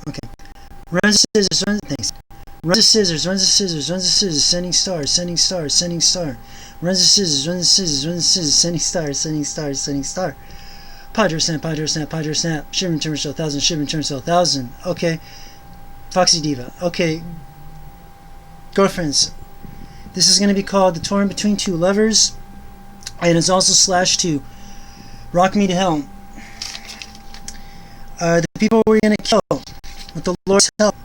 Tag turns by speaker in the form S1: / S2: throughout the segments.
S1: Okay. Runs the scissors, runs the things. Runs the scissors, runs the scissors, runs the scissors, sending stars, sending stars, sending star. Runs the scissors, runs the scissors, runs the scissors, sending stars, sending stars, sending star. Padre snap, padre snap, padre snap. Shiver and turn to 1,000, shiver and turn to 1,000. Okay. Foxy Diva. Okay. Girlfriends. This is going to be called The Torn Between Two Lovers. And it's also /2. Rock Me to Hell. The people we're going to kill with the Lord's help.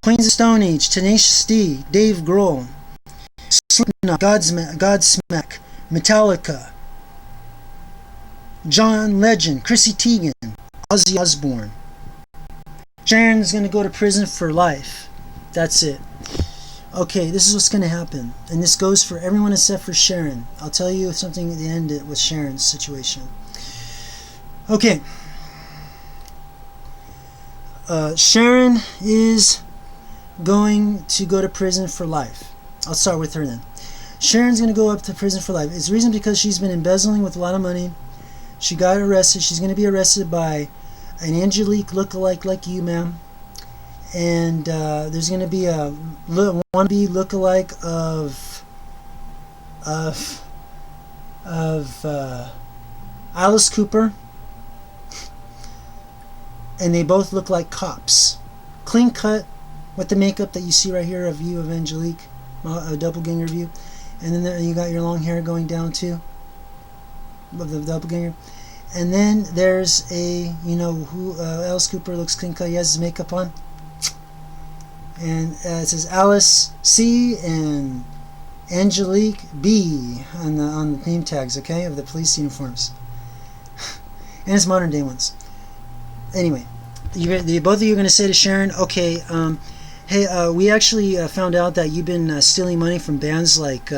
S1: Queens of Stone Age, Tenacious D, Dave Grohl, Slipknot, Godsmack, Metallica, John Legend, Chrissy Teigen, Ozzy Osbourne. Sharon's going to go to prison for life. That's it. Okay, this is what's going to happen. And this goes for everyone except for Sharon. I'll tell you something at the end with Sharon's situation. Okay. Sharon is going to go to prison for life. I'll start with her then. Sharon's going to go up to prison for life. It's the reason because she's been embezzling with a lot of money. She got arrested. She's going to be arrested by an Angelique lookalike like you, ma'am. And there's going to be a wannabe lookalike of Alice Cooper. And they both look like cops. Clean cut with the makeup that you see right here, a view of Angelique, a doppelganger view. And then there you got your long hair going down too, of the doppelganger. And then there's a, you know, who Alice Cooper looks clean cut. He has his makeup on. And it says Alice C and Angelique B on the name tags, okay, of the police uniforms. And it's modern day ones. Anyway, both of you are going to say to Sharon, okay, hey, we actually found out that you've been stealing money from bands like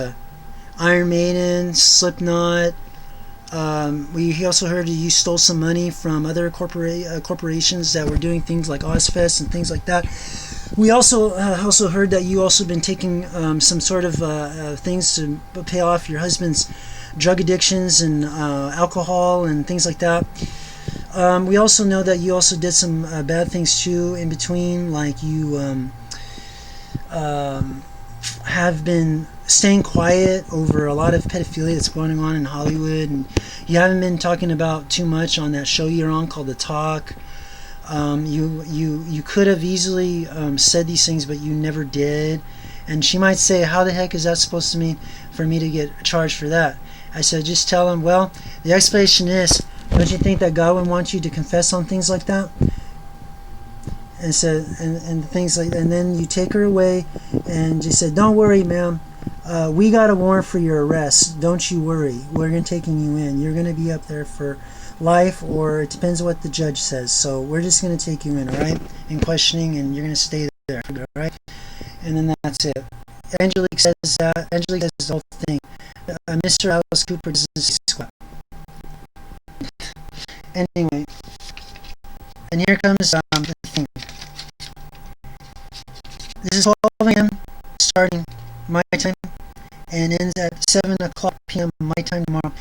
S1: Iron Maiden, Slipknot. We also heard you stole some money from other corporations that were doing things like Ozfest and things like that. We also heard that you also been taking some sort of things to pay off your husband's drug addictions and alcohol and things like that. We also know that you also did some bad things too in between, like you have been staying quiet over a lot of pedophilia that's going on in Hollywood, and you haven't been talking about too much on that show you're on called The Talk. You could have easily said these things, but you never did. And she might say, how the heck is that supposed to mean for me to get charged for that? I said, just tell him, well, the explanation is, don't you think that God would want you to confess on things like that? And said, and things like, and then you take her away, and she said, don't worry, ma'am, we got a warrant for your arrest. Don't you worry. We're going to taking you in. You're going to be up there for life, or it depends what the judge says. So we're just going to take you in, all right? In questioning, and you're going to stay there, all right? And then that's it. Angelique says that. Angelique says the whole thing. Mr. Alice Cooper doesn't say squat. Anyway, and here comes the thing. This is 12 a.m. starting my time and ends at 7 o'clock p.m. my time tomorrow.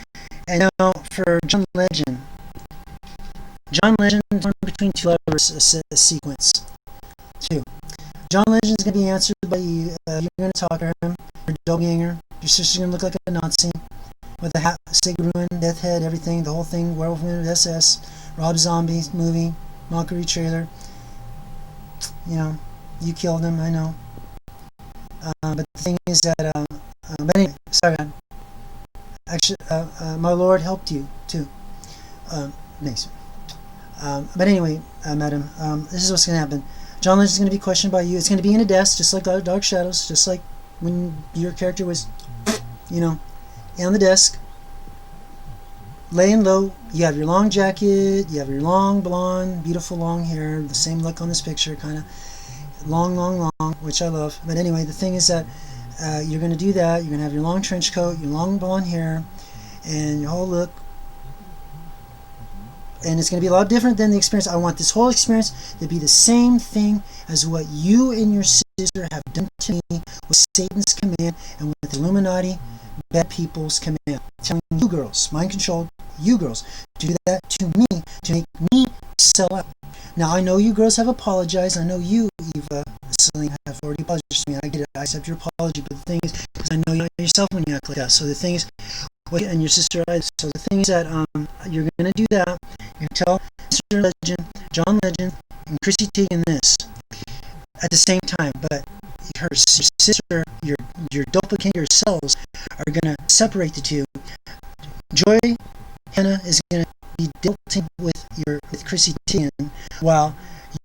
S1: And now for John Legend. John Legend, Torn Between Two Lovers, a sequence. 2. John Legend is going to be answered by you. You're going to talk to him. Your doppelganger. Your sister's going to look like a Nazi with a hat, Sig Ruin, Death Head, everything, the whole thing. Werewolf Minute SS, Rob Zombie movie, mockery trailer. You know, you killed him, I know. But the thing is that, but anyway, sorry, man. Actually, my Lord helped you too. Nice. But anyway, madam, this is what's going to happen. John Lynch is going to be questioned by you. It's going to be in a desk, just like Dark Shadows, just like when your character was, you know, on the desk, laying low. You have your long jacket, you have your long blonde, beautiful long hair, the same look on this picture, kind of long, which I love. But anyway, the thing is that you're going to do that. You're going to have your long trench coat, your long blonde hair, and your whole look. And it's going to be a lot different than the experience. I want this whole experience to be the same thing as what you and your sister have done to me with Satan's command and with Illuminati bad people's command. Telling you girls, mind controlled, you girls, to do that to me, to make me sell out. Now, I know you girls have apologized. I know you, Eva, Celine, have already apologized to me. I get it. I accept your apology. But the thing is, because I know you yourself when you act like that. So the thing is, and your sister, so the thing is that you're going to do that. You're going to tell Mr. Legend, John Legend, and Chrissy Teigen this at the same time. But your sister, your doppelganger cells are going to separate the two. Joy Hannah is going to be dealing with Chrissy Teigen, while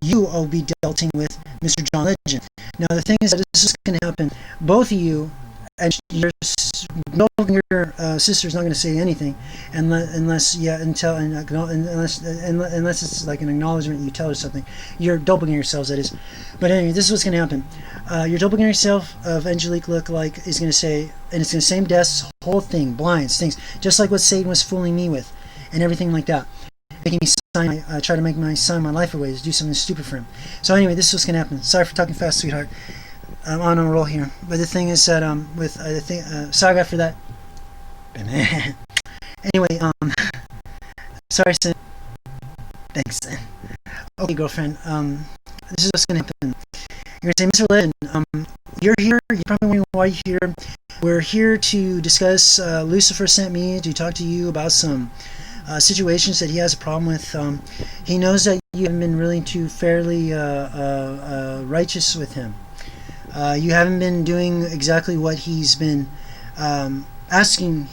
S1: you will be dealing with Mr. John Legend. Now the thing is that this is going to happen. Both of you, and your sister's not going to say anything unless it's like an acknowledgement. You tell her something. Your doppelganger selves, that is. But anyway, this is what's going to happen. Your doppelganger self of Angelique lookalike is going to say, and it's going to same deaths, whole thing, blinds, things, just like what Satan was fooling me with, and everything like that, making me try to make my son my life away, to do something stupid for him. So anyway, this is what's going to happen. Sorry for talking fast, sweetheart. I'm on a roll here, but the thing is that sorry for that. Anyway, sorry, Sin. Thanks, Sin. Okay, girlfriend. This is what's gonna happen. You're gonna say, Mr. Legend, you're here. You're probably wondering why you're here. We're here to discuss. Lucifer sent me to talk to you about some situations that he has a problem with. He knows that you haven't been really too fairly righteous with him. You haven't been doing exactly what he's been asking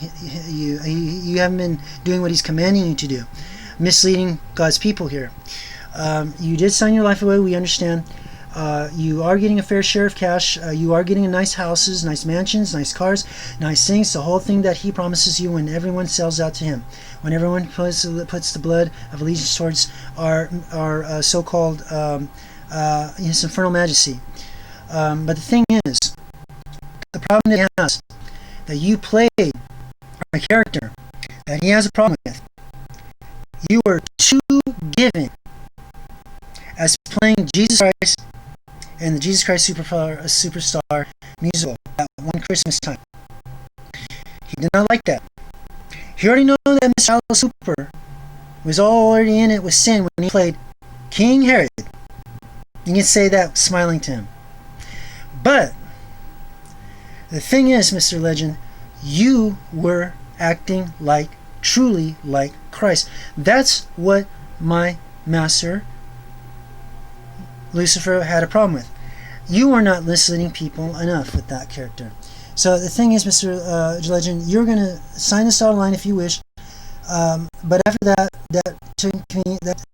S1: you. You haven't been doing what he's commanding you to do, misleading God's people here. You did sign your life away, we understand. You are getting a fair share of cash. You are getting nice houses, nice mansions, nice cars, nice things, the whole thing that he promises you when everyone sells out to him, when everyone puts the blood of allegiance towards our so-called his infernal majesty. But the thing is, the problem that he has, that you played a character that he has a problem with, you were too given as playing Jesus Christ in the Jesus Christ Superstar musical at one Christmas time. He did not like that. He already knew that Mr. Alice Cooper was already in it with sin when he played King Herod. You can say that smiling to him. But the thing is, Mr. Legend, you were acting truly like Christ. That's what my master Lucifer had a problem with. You were not misleading people enough with that character. So the thing is, Mr. Legend, you're going to sign this dotted line if you wish. But after that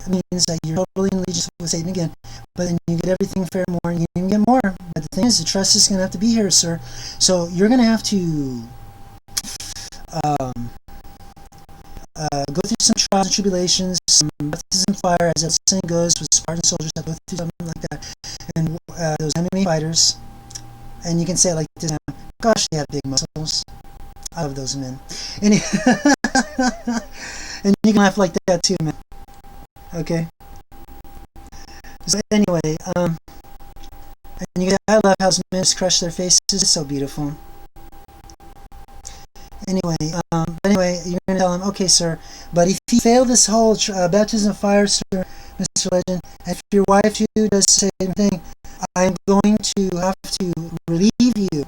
S1: means that you're totally in allegiance with Satan again. But then you get everything fair and more, and you even get more. But the thing is, the trust is going to have to be here, sir. So you're going to have to go through some trials and tribulations, some baptism of fire, as the saying goes, with Spartan soldiers that go through something like that. And those MMA fighters, and you can say it like this, gosh, they have big muscles. I love those men. And you can laugh like that too, man. Okay? So anyway, and you can, I love how those men crush their faces. It's so beautiful. Anyway, you're going to tell him, okay, sir, but if you fail this whole baptism of fire, sir, Mr. Legend, and if your wife too does the same thing, I'm going to have to relieve you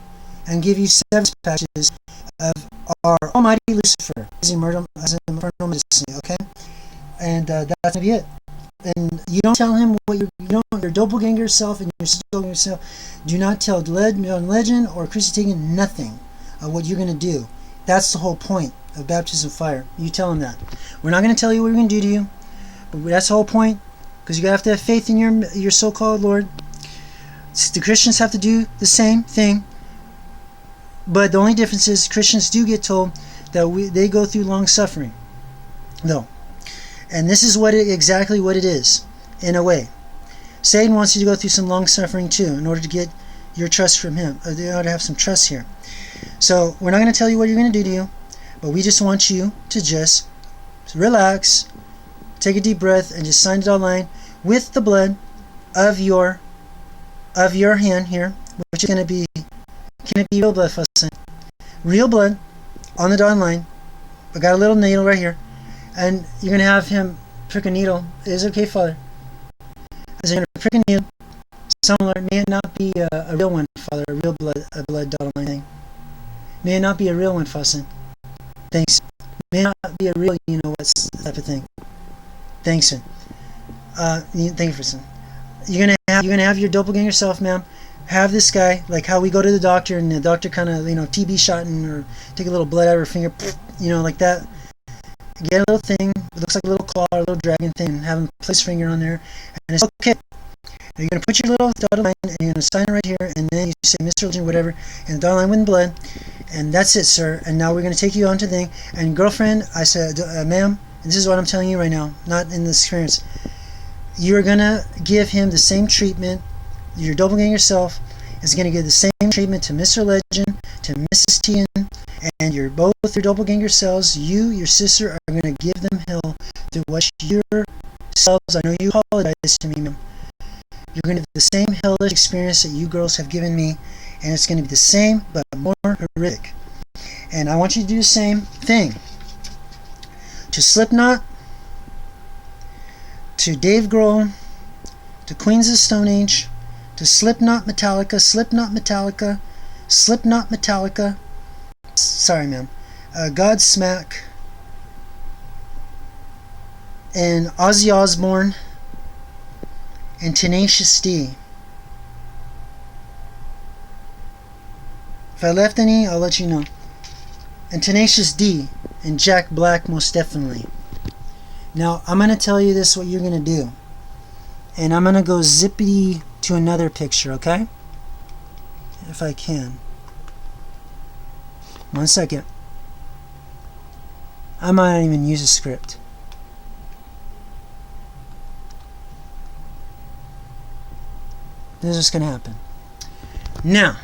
S1: and give you 7 patches of our Almighty Lucifer as infernal medicine, okay? And that's going to be it. And you don't tell him what your doppelganger self and your doppelganger self. Do not tell Legend or Chrissy Teigen nothing of what you're going to do. That's the whole point of baptism of fire. You tell him that. We're not going to tell you what we're going to do to you, but that's the whole point, because you have to have faith in your so-called Lord. The Christians have to do the same thing, but the only difference is Christians do get told that they go through long suffering, though. And this is exactly what it is, in a way. Satan wants you to go through some long suffering too, in order to get your trust from him. They ought to have some trust here. So we're not going to tell you what you're going to do to you, but we just want you to just relax, take a deep breath, and just sign the dotted line with the blood of your hand here, which is going to be, can it be real blood, Fussing? Real blood on the dotted line. I got a little needle right here, and you're going to have him prick a needle. Is it okay, Father? pricking you. Someone may it not be a real one, Father, a real blood dotted line thing. May it not be a real one, Fussin. Thanks. May it not be a real, you know what type of thing. Thanks, sir. Thank you, Fussin. You're gonna have your doppelganger self, ma'am. Have this guy, like how we go to the doctor and the doctor kind of, you know, TB shotting or take a little blood out of her finger, you know, like that. Get a little thing, it looks like a little claw or a little dragon thing, and have him place his finger on there, and it's okay. You're going to put your little dotted line, and you're going to sign it right here, and then you say Mr. Legend, whatever, and the dotted line with blood, and that's it, sir. And now we're going to take you on to the thing, and girlfriend, I said, ma'am, this is what I'm telling you right now, not in this experience. You're going to give him the same treatment. Your doppelganger self is going to give the same treatment to Mr. Legend, to Mrs. Tian, and you're both your doppelganger selves. You, your sister, are going to give them hell through what your selves. I know you apologize to me, ma'am. You're going to have the same hellish experience that you girls have given me, and it's going to be the same but more horrific. And I want you to do the same thing to Slipknot, to Dave Grohl, to Queens of the Stone Age, to Slipknot, Metallica, sorry, ma'am, Godsmack, and Ozzy Osbourne, and Tenacious D. If I left any, I'll let you know. And Tenacious D and Jack Black, most definitely. Now, I'm going to tell you this, what you're going to do. And I'm going to go zippity to another picture, okay? If I can. 1 second. I might not even use a script. This is going to happen. Now,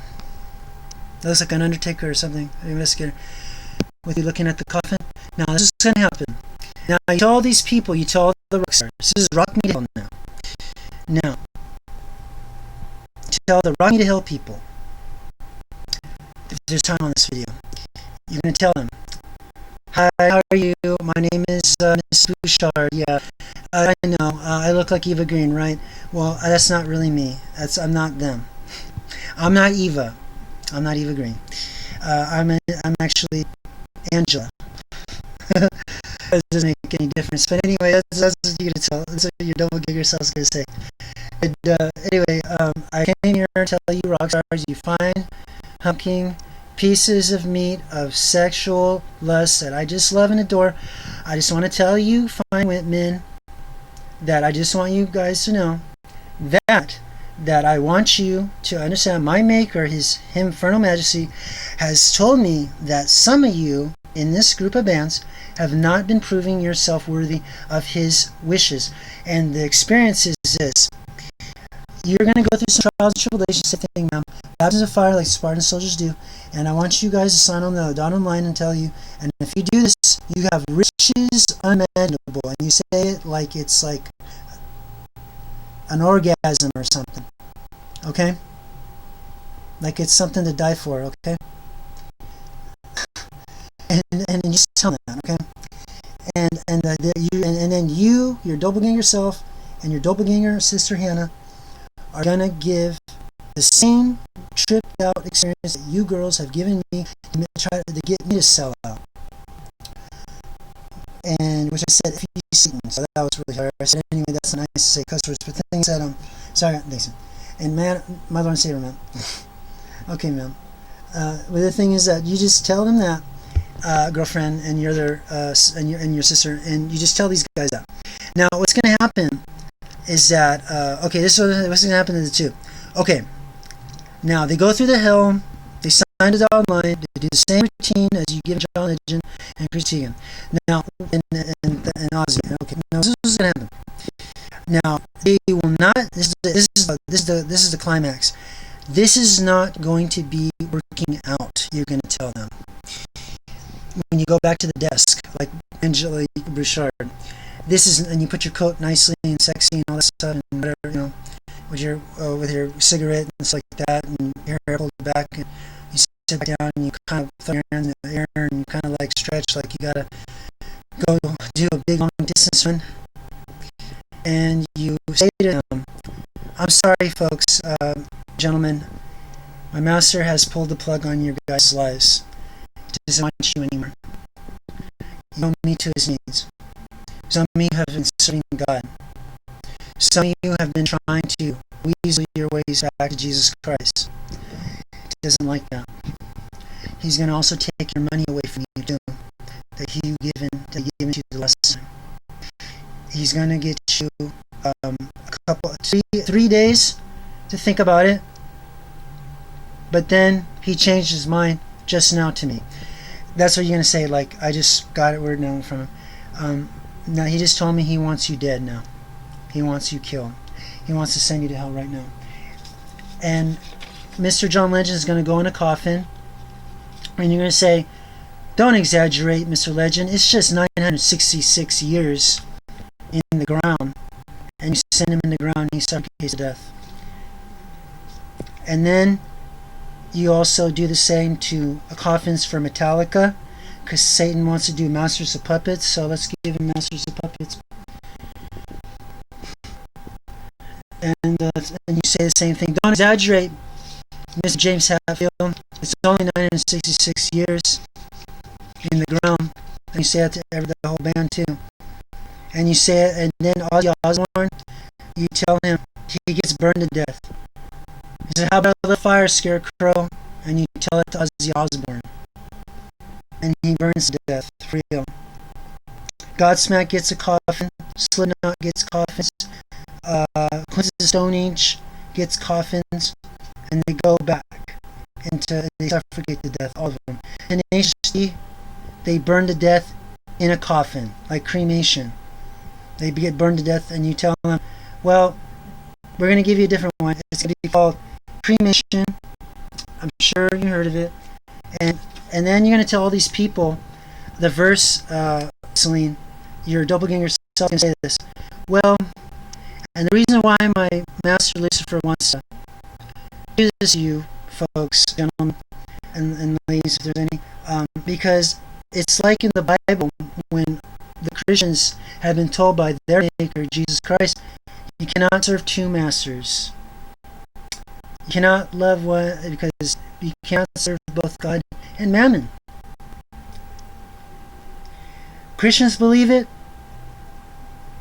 S1: that looks like an undertaker or something, an investigator, with you looking at the coffin. Now, this is going to happen. Now, you tell all these people, you tell all the rock stars, this is Rock Me to Hell now. Now, to tell the Rock Me to Hell people, if there's time on this video, you're going to tell them, hi, how are you? My name is Ms. Bouchard. Yeah, I know. I look like Eva Green, right? Well, that's not really me. I'm not them. I'm not Eva. I'm not Eva Green. I'm actually Angela. That doesn't make any difference. But anyway, that's what you're gonna tell. That's what your doppelganger self's gonna say. But anyway, I came here to tell you, rock stars, you find hunking pieces of meat of sexual lust that I just love and adore. I just want to tell you, fine men, that I just want you guys to know that I want you to understand. My Maker, His Infernal Majesty, has told me that some of you in this group of bands have not been proving yourself worthy of His wishes. And the experience is this. You're going to go through some trials and tribulations, same thing, ma'am. Baptisms of fire like Spartan soldiers do. And I want you guys to sign on the dotted line and tell you, and if you do this, you have riches unimaginable. And you say it like it's like an orgasm or something. Okay? Like it's something to die for, okay? And you just tell them that, okay? And then you, your doppelganger self, and your doppelganger sister Hannah are gonna give the same tripped out experience that you girls have given me to try to get me to sell out. And which I said, if you Satan, so that was really hard. I said, anyway, that's nice to say cuss words, but the thing said, sorry, thanks. And man, my Lord and Savior, man. Okay, ma'am. But the thing is that you just tell them that, girlfriend, and your other, and your sister, and you just tell these guys that. Now, what's going to happen is that, okay, this is what's going to happen to the two. Okay, now they go through the hell, they sign it online, they do the same routine as you give John Legend and Chris Teagan. Now, and Ozzy. Okay, now this is going to happen. Now, they will not, this is the climax. This is not going to be working out, you're going to tell them. When you go back to the desk, like Angela Bouchard, this is, and you put your coat nicely and sexy and all that stuff, and whatever, you know, with your cigarette and stuff like that, and your hair pulled back, and you sit back down, and you kind of throw your hands in the air, and you kind of like stretch, like you gotta go do a big long distance run, and you say to them, I'm sorry, folks, gentlemen. My master has pulled the plug on your guys' lives. He doesn't want you anymore. You don't meet to his needs. Some of you have been serving God. Some of you have been trying to weasel your ways back to Jesus Christ. He doesn't like that. He's going to also take your money away from you too, that he given to you the last time. He's going to get you three days to think about it. But then he changed his mind just now to me. That's what you're going to say, like, I just got it word now from him. Now, he just told me he wants you dead now. He wants you killed. He wants to send you to hell right now. And Mr. John Legend is going to go in a coffin, and you're going to say, don't exaggerate, Mr. Legend. It's just 966 years in the ground. And you send him in the ground, and he suffocates to death. And then you also do the same to coffins for Metallica, because Satan wants to do Masters of Puppets, so let's give him Masters of Puppets. And you say the same thing. Don't exaggerate, Mr. James Hatfield. It's only 966 years in the ground. And you say that to the whole band too. And you say it, and then Ozzy Osbourne, you tell him he gets burned to death. He said, how about a little fire, Scarecrow? And you tell it to Ozzy Osbourne. And he burns to death, for real. Godsmack gets a coffin. Slipknot gets coffins. Queens of the Stone Age gets coffins. And they go back into, they suffocate to death, all of them. And HC, they burn to death in a coffin, like cremation. They get burned to death, and you tell them, well, we're going to give you a different one. It's going to be called cremation. I'm sure you heard of it. And then you're going to tell all these people the verse, Celine, your doppelganger self can say this. Well, and the reason why my master Lucifer wants to do this to you, folks, gentlemen, and ladies, if there's any, because it's like in the Bible when the Christians have been told by their Maker, Jesus Christ, you cannot serve two masters. You cannot love one, because you cannot serve both God and Mammon. Christians believe it,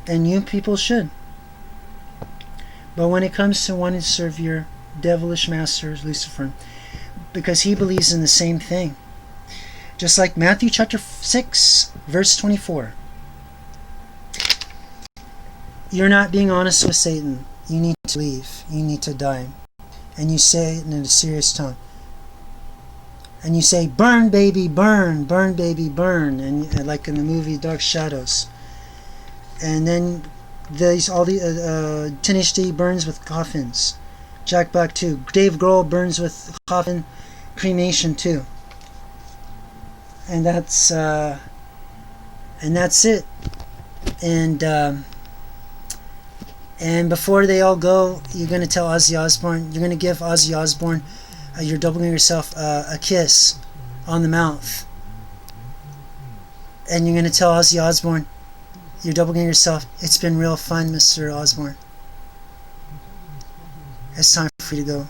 S1: and you people should. But when it comes to wanting to serve your devilish master, Lucifer, because he believes in the same thing. Just like Matthew chapter 6, verse 24. You're not being honest with Satan. You need to leave. You need to die. And you say it in a serious tone. And you say, burn, baby, burn. Burn, baby, burn. And like in the movie Dark Shadows. And then all the Teenage D burns with coffins. Jack Black too. Dave Grohl burns with coffin cremation too. And that's it. And before they all go, you're going to tell Ozzy Osbourne, you're going to give Ozzy Osbourne, your doppelganger self, a kiss on the mouth. And you're going to tell Ozzy Osbourne, your doppelganger self, it's been real fun, Mr. Osbourne. It's time for you to go.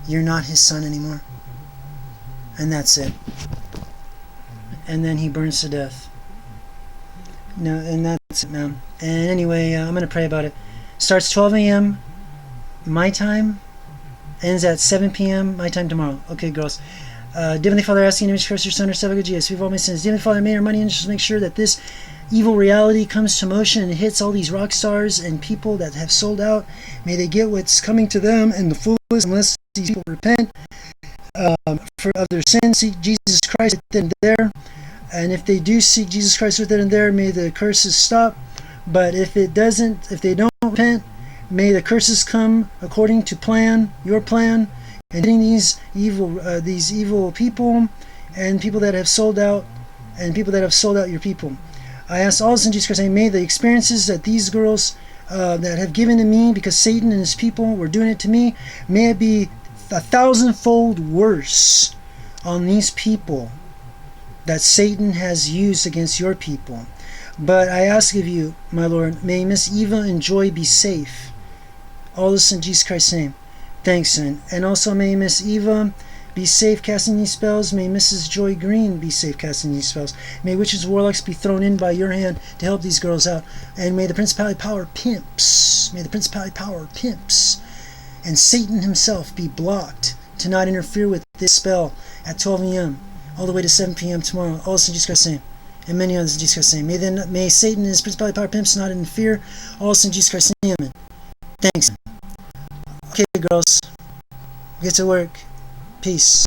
S1: You're not his son anymore. And that's it. And then he burns to death. No, and that's it, man. And anyway, I'm going to pray about it. Starts 12 a.m. my time, ends at 7 p.m. my time tomorrow. Okay, girls. Heavenly Father, asking you to curse your son or seven good Jesus. We've all my sins. Heavenly Father, may our money and just make sure that this evil reality comes to motion and hits all these rock stars and people that have sold out. May they get what's coming to them and the fullest, unless these people repent of their sins, seek Jesus Christ within and there. And if they do seek Jesus Christ within and there, may the curses stop. But if they don't repent, may the curses come according to your plan, and hitting these evil people and people that have sold out, your people. I ask all this in Jesus Christ's name. May the experiences that these girls that have given to me, because Satan and his people were doing it to me, may it be 1,000-fold worse on these people that Satan has used against your people. But I ask of you, my Lord, may Ms Eva and Joy be safe. All this in Jesus Christ's name. Thanks, son. And also may Ms Eva be safe casting these spells. May Mrs. Joy Green be safe casting these spells. May witches and warlocks be thrown in by your hand to help these girls out. And may the principality power pimps. May the principality power pimps. And Satan himself be blocked to not interfere with this spell at 12 a.m. all the way to 7 p.m. tomorrow. All this in Jesus Christ's name. And many others in Jesus Christ's name. May Satan and his principality power pimps not interfere. All this in Jesus Christ's name. Amen. Thanks. Okay, girls. Get to work. Peace.